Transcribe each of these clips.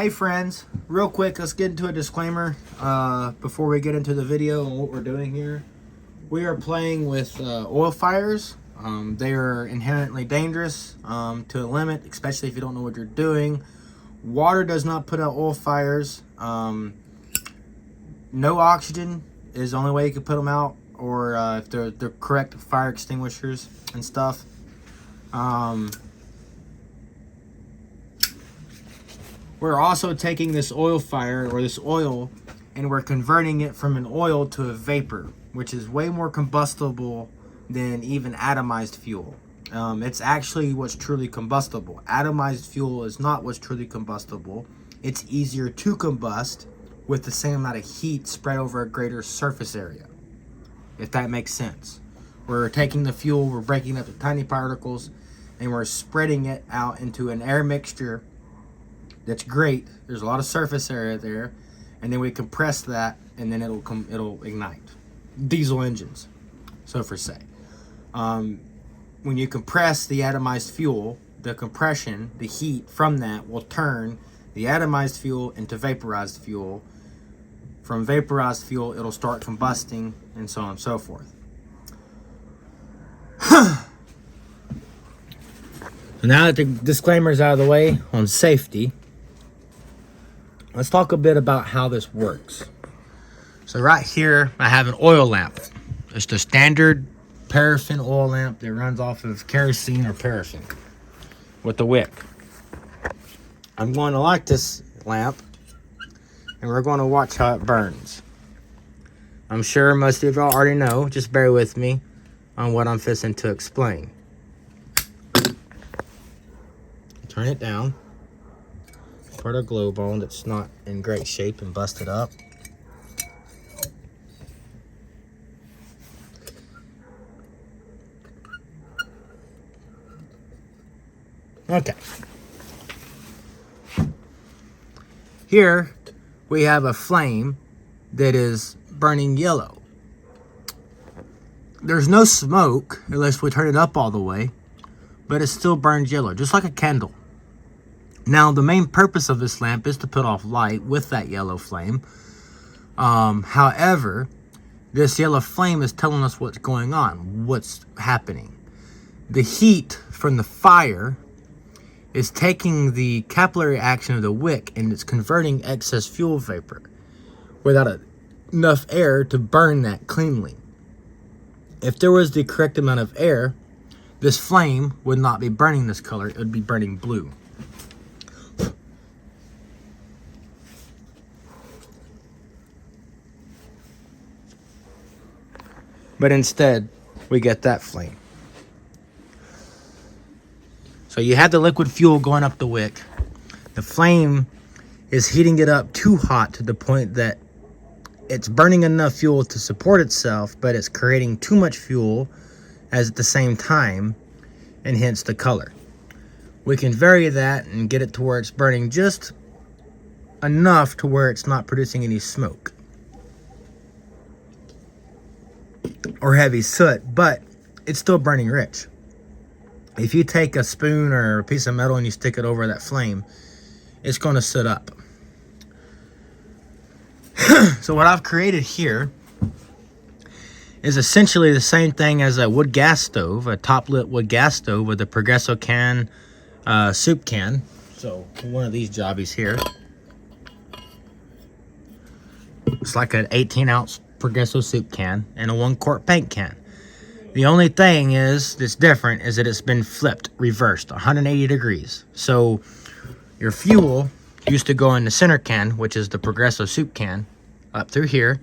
Hey friends, real quick, let's get into a disclaimer before we get into the video and what we're doing here. We are playing with oil fires. They are inherently dangerous to a limit, especially if you don't know what you're doing. Water does not put out oil fires. No oxygen is the only way you can put them out, or if they're correct fire extinguishers and stuff. We're also taking this oil fire, or this oil, and we're converting it from an oil to a vapor, which is way more combustible than even atomized fuel. It's actually what's truly combustible. Atomized fuel is not what's truly combustible. It's easier to combust with the same amount of heat spread over a greater surface area, if that makes sense. We're taking the fuel, we're breaking up the tiny particles, and we're spreading it out into an air mixture. That's great. There's a lot of surface area there, and then we compress that, and then it'll ignite. Diesel engines, so for say. When you compress the atomized fuel, the compression, the heat from that will turn the atomized fuel into vaporized fuel. From vaporized fuel, it'll start combusting, and so on and so forth. So now that the disclaimer's out of the way on safety, let's talk a bit about how this works. So right here, I have an oil lamp. It's the standard paraffin oil lamp that runs off of kerosene or paraffin with the wick. I'm going to light this lamp, and we're going to watch how it burns. I'm sure most of y'all already know. Just bear with me on what I'm fixing to explain. Turn it down. Put a globe on that's not in great shape and busted up. Okay. Here we have a flame that is burning yellow. There's no smoke unless we turn it up all the way, but it still burns yellow, just like a candle. Now, the main purpose of this lamp is to put off light with that yellow flame. However, this yellow flame is telling us what's going on, what's happening. The heat from the fire is taking the capillary action of the wick, and it's converting excess fuel vapor without enough air to burn that cleanly. If there was the correct amount of air, this flame would not be burning this color, it would be burning blue. But instead, we get that flame. So you have the liquid fuel going up the wick. The flame is heating it up too hot to the point that it's burning enough fuel to support itself, but it's creating too much fuel at the same time, and hence the color. We can vary that and get it to where it's burning just enough to where it's not producing any smoke or heavy soot, but it's still burning rich. If you take a spoon or a piece of metal and you stick it over that flame, it's going to soot up. So what I've created here is essentially the same thing as a wood gas stove, a top-lit wood gas stove with a Progresso can, soup can. So one of these jobbies here. It's like an 18-ounce Progresso soup can and a 1-quart paint can. The only thing is that's different is that it's been flipped, reversed 180 degrees. So your fuel used to go in the center can, which is the Progresso soup can, up through here.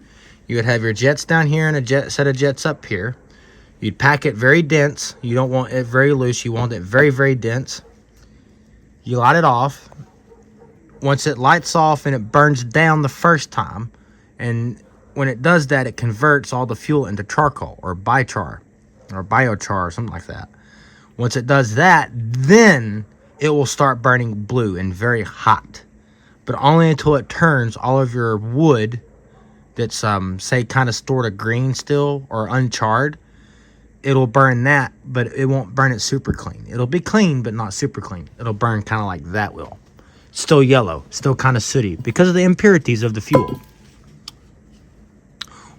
You would have your jets down here and a set of jets up here. You'd pack it very dense. You don't want it very loose. You want it very, very dense. You light it off. Once it lights off and it burns down the first time, and when it does that, it converts all the fuel into charcoal or bichar or biochar or something like that. Once it does that, then it will start burning blue and very hot, but only until it turns all of your wood that's say kind of stored a green still or uncharred. It'll burn that, but it won't burn it super clean. It'll be clean, but not super clean. It'll burn kind of like that will. Still yellow, still kind of sooty because of the impurities of the fuel.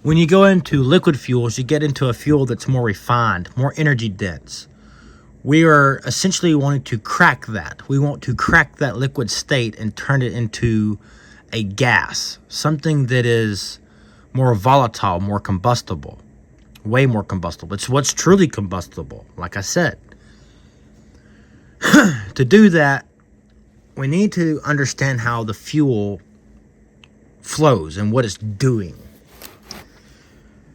When you go into liquid fuels, you get into a fuel that's more refined, more energy dense. We are essentially wanting to crack that. We want to crack that liquid state and turn it into a gas, something that is more volatile, more combustible, way more combustible. It's what's truly combustible, like I said. To do that, we need to understand how the fuel flows and what it's doing.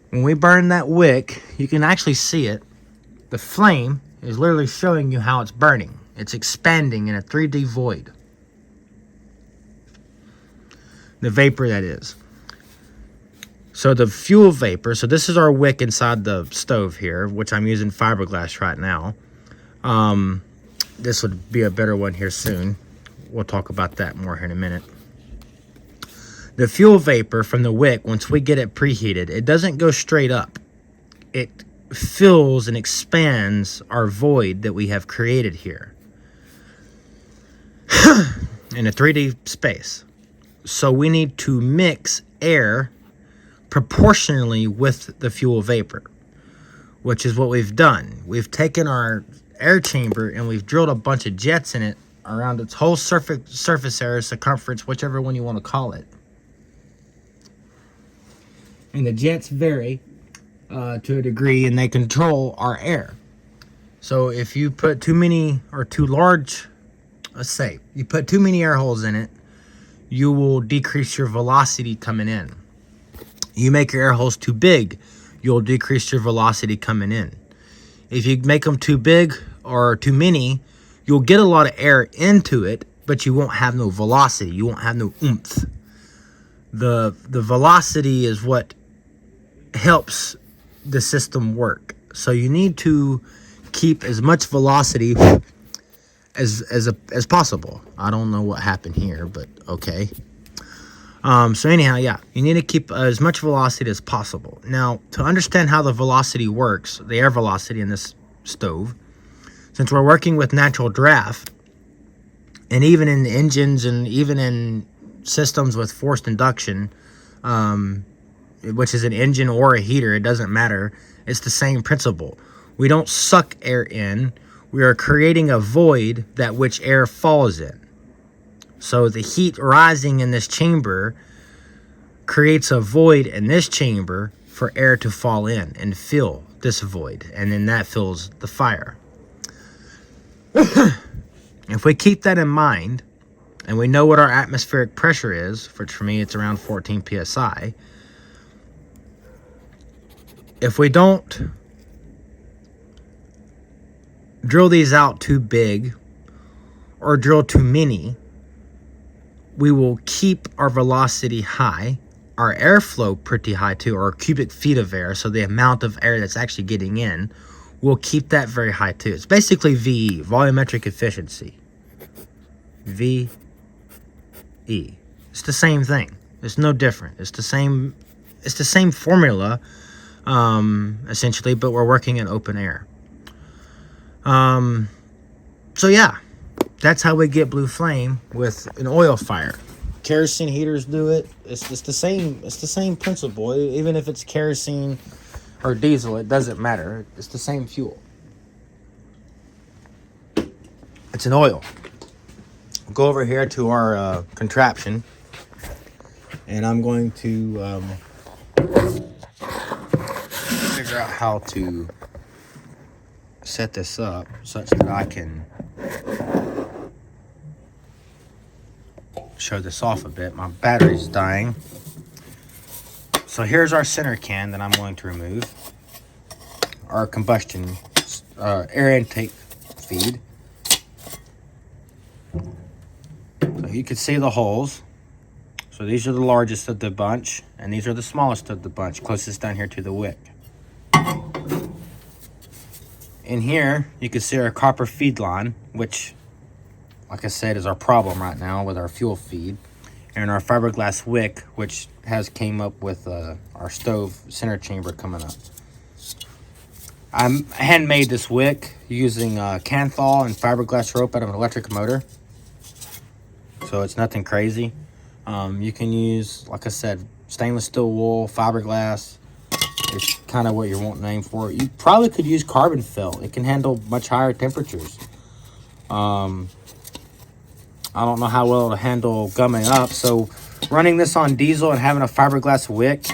When we burn that wick, you can actually see it. The flame is literally showing you how it's burning. It's expanding in a 3D void. The vapor, that is. So the fuel vapor, so this is our wick inside the stove here, which I'm using fiberglass right now. This would be a better one here soon. We'll talk about that more here in a minute. The fuel vapor from the wick, once we get it preheated, it doesn't go straight up. It fills and expands our void that we have created here in a 3D space. So we need to mix air proportionally with the fuel vapor, which is what we've done. We've taken our air chamber and we've drilled a bunch of jets in it around its whole surface area, circumference, whichever one you want to call it. And the jets vary to a degree, and they control our air. So if you put too many or too large, let's say, you put too many air holes in it, you will decrease your velocity coming in. You make your air holes too big, you'll decrease your velocity coming in. If you make them too big or too many, you'll get a lot of air into it, but you won't have no velocity. You won't have no oomph. The velocity is what helps the system work. So you need to keep as much velocity as possible. I don't know what happened here, but okay. So anyhow, yeah, you need to keep as much velocity as possible. Now, to understand how the velocity works, the air velocity in this stove, since we're working with natural draft, and even in engines and even in systems with forced induction, which is an engine or a heater, it doesn't matter. It's the same principle. We don't suck air in. We are creating a void that which air falls in. So the heat rising in this chamber creates a void in this chamber for air to fall in and fill this void. And then that fills the fire. If we keep that in mind, and we know what our atmospheric pressure is, which for me it's around 14 psi, if we don't drill these out too big or drill too many, we will keep our velocity high, our airflow pretty high too, or cubic feet of air, so the amount of air that's actually getting in, we'll keep that very high too. It's basically VE, volumetric efficiency. VE. It's the same thing. It's no different. It's the same formula, essentially, but we're working in open air. So yeah, that's how we get blue flame with an oil fire. Kerosene heaters do it. It's the same principle. Even if it's kerosene or diesel, it doesn't matter. It's the same fuel. It's an oil. We'll go over here to our contraption, and I'm going to figure out how to set this up such that I can show this off a bit. My battery's dying. So here's our center can that I'm going to remove. Our combustion air intake feed. So you can see the holes. So these are the largest of the bunch, and these are the smallest of the bunch, closest down here to the wick. In here, you can see our copper feed line, which, like I said, is our problem right now with our fuel feed. And our fiberglass wick, which came up with our stove center chamber coming up. I handmade this wick using Canthol and fiberglass rope out of an electric motor. so it's nothing crazy. You can use, like I said, stainless steel wool, fiberglass. It's kind of what you're wanting to aim for. You probably could use carbon felt. It can handle much higher temperatures. I don't know how well it'll handle gumming up. So running this on diesel and having a fiberglass wick,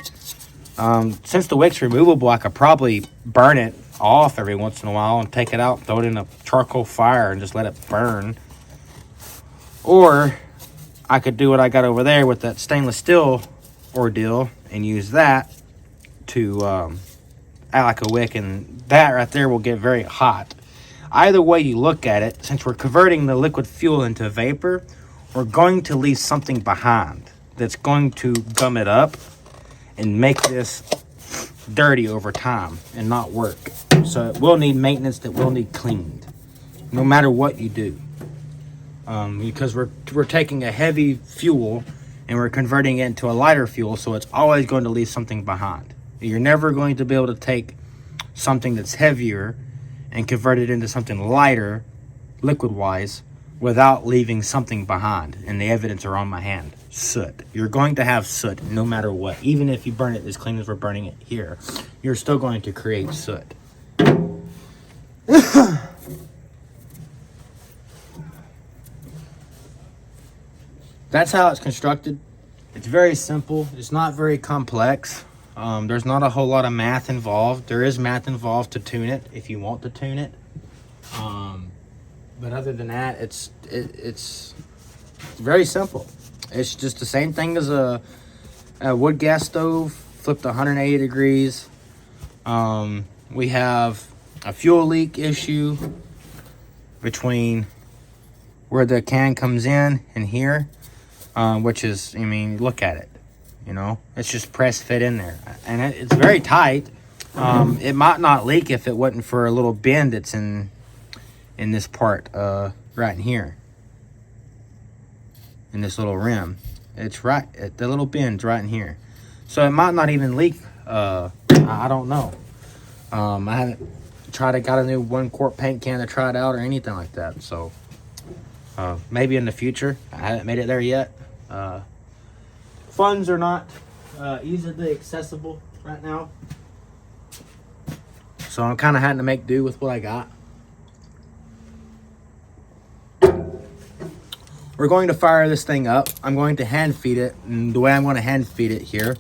since the wick's removable, I could probably burn it off every once in a while and take it out, throw it in a charcoal fire and just let it burn. Or I could do what I got over there with that stainless steel ordeal and use that to act like a wick, and that right there will get very hot. Either way you look at it, since we're converting the liquid fuel into vapor, we're going to leave something behind that's going to gum it up and make this dirty over time and not work. So it will need maintenance, that will need cleaned, no matter what you do. Because we're taking a heavy fuel and we're converting it into a lighter fuel, so it's always going to leave something behind. You're never going to be able to take something that's heavier and convert it into something lighter, liquid-wise, without leaving something behind. And the evidence are on my hand. Soot. You're going to have soot no matter what. Even if you burn it as clean as we're burning it here, you're still going to create soot. That's how it's constructed. It's very simple. It's not very complex. There's not a whole lot of math involved. There is math involved to tune it if you want to tune it. But other than that, it's very simple. It's just the same thing as a wood gas stove flipped 180 degrees. We have a fuel leak issue between where the can comes in and here, which is, I mean, look at it. You know, it's just press fit in there, and it's very tight. It might not leak if it wasn't for a little bend that's in this part right in here, in this little rim. It's right at the little bend's right in here, so it might not even leak. I don't know. I haven't got a new 1 quart paint can to try it out or anything like that, so maybe in the future. I haven't made it there yet. Funds are not easily accessible right now, so I'm kind of having to make do with what I got. We're going to fire this thing up. I'm going to hand feed it, and the way I'm going to hand feed it here,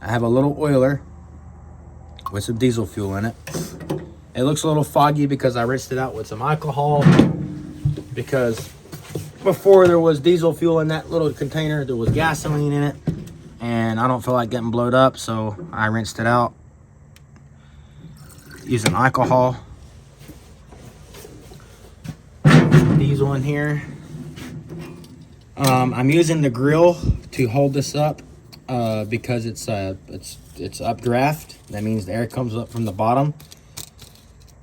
I have a little oiler with some diesel fuel in it. It looks a little foggy because I rinsed it out with some alcohol, because before there was diesel fuel in that little container, there was gasoline in it, and I don't feel like getting blowed up, so I rinsed it out using alcohol. Diesel in here. I'm using the grill to hold this up because it's updraft. That means the air comes up from the bottom,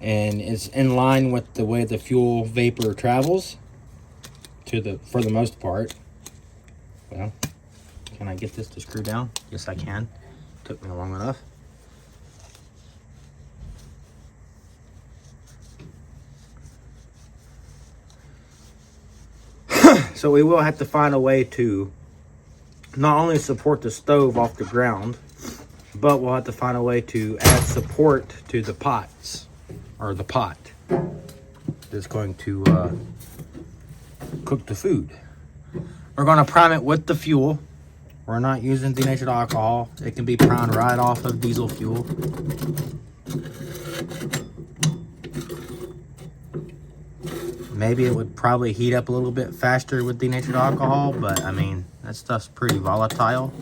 and it's in line with the way the fuel vapor travels. For the most part. Well, can I get this to screw down? Yes, I can. Took me long enough. So we will have to find a way to not only support the stove off the ground, but we'll have to find a way to add support to the pots, or the pot that's going to cook the food. We're going to prime it with the fuel. We're not using denatured alcohol. It can be primed right off of diesel fuel. Maybe it would probably heat up a little bit faster with denatured alcohol, but I mean, that stuff's pretty volatile.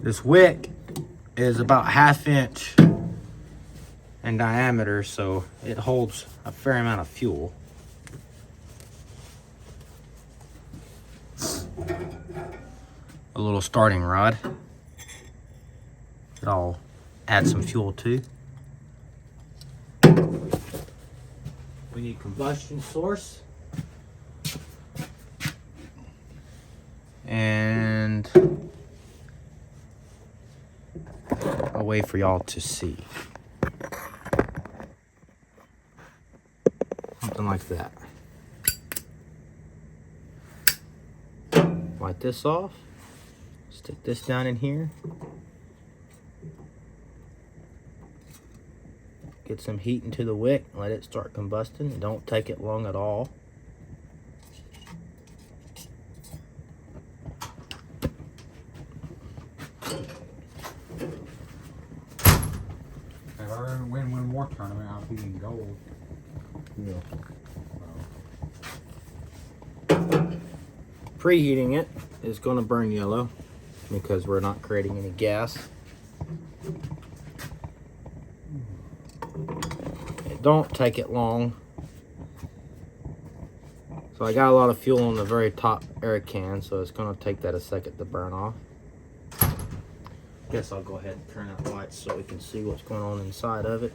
This wick is about 1/2 inch in diameter, so it holds a fair amount of fuel. A little starting rod that I'll add some fuel to. We need combustion source. and a way for y'all to see. Something like that. Light this off. Stick this down in here. Get some heat into the wick. Let it start combusting. Don't take it long at all. If I ever win one more tournament, I'll be in gold. Yeah. Preheating it is going to burn yellow because we're not creating any gas. It don't take it long. So I got a lot of fuel on the very top air can, so it's going to take that a second to burn off. Guess I'll go ahead and turn out the lights so we can see what's going on inside of it.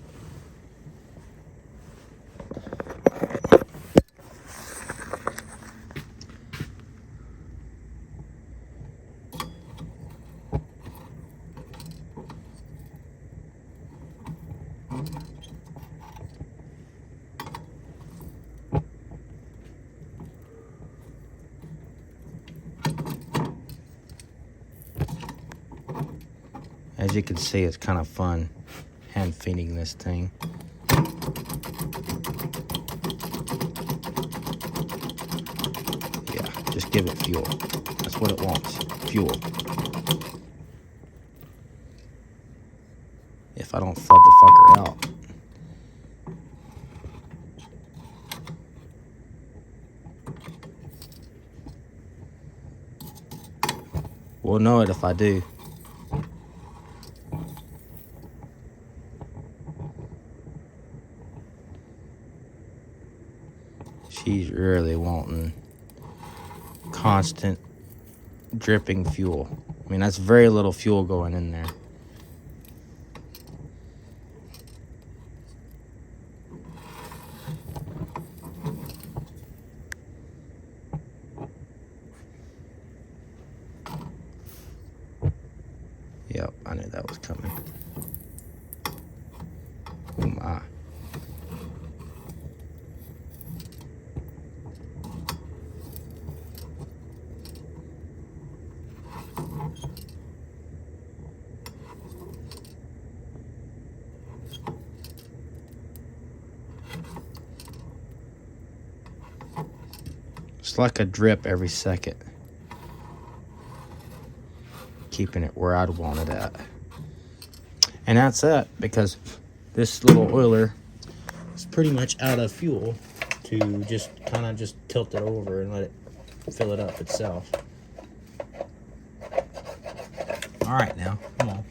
As you can see, it's kind of fun hand feeding this thing. Yeah, just give it fuel. That's what it wants, fuel. If I don't flood the fucker out. We'll know it if I do. She's really wanting constant dripping fuel. I mean, that's very little fuel going in there. Yep, I knew that was coming. Oh my. It's like a drip every second. Keeping it where I'd want it at. And that's it, because this little oiler is pretty much out of fuel to just kind of just tilt it over and let it fill it up itself. All right, now, come on.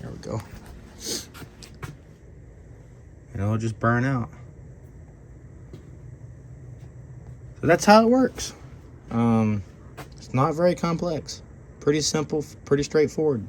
There we go. And it'll just burn out. So that's how it works. It's not very complex. Pretty simple, pretty straightforward.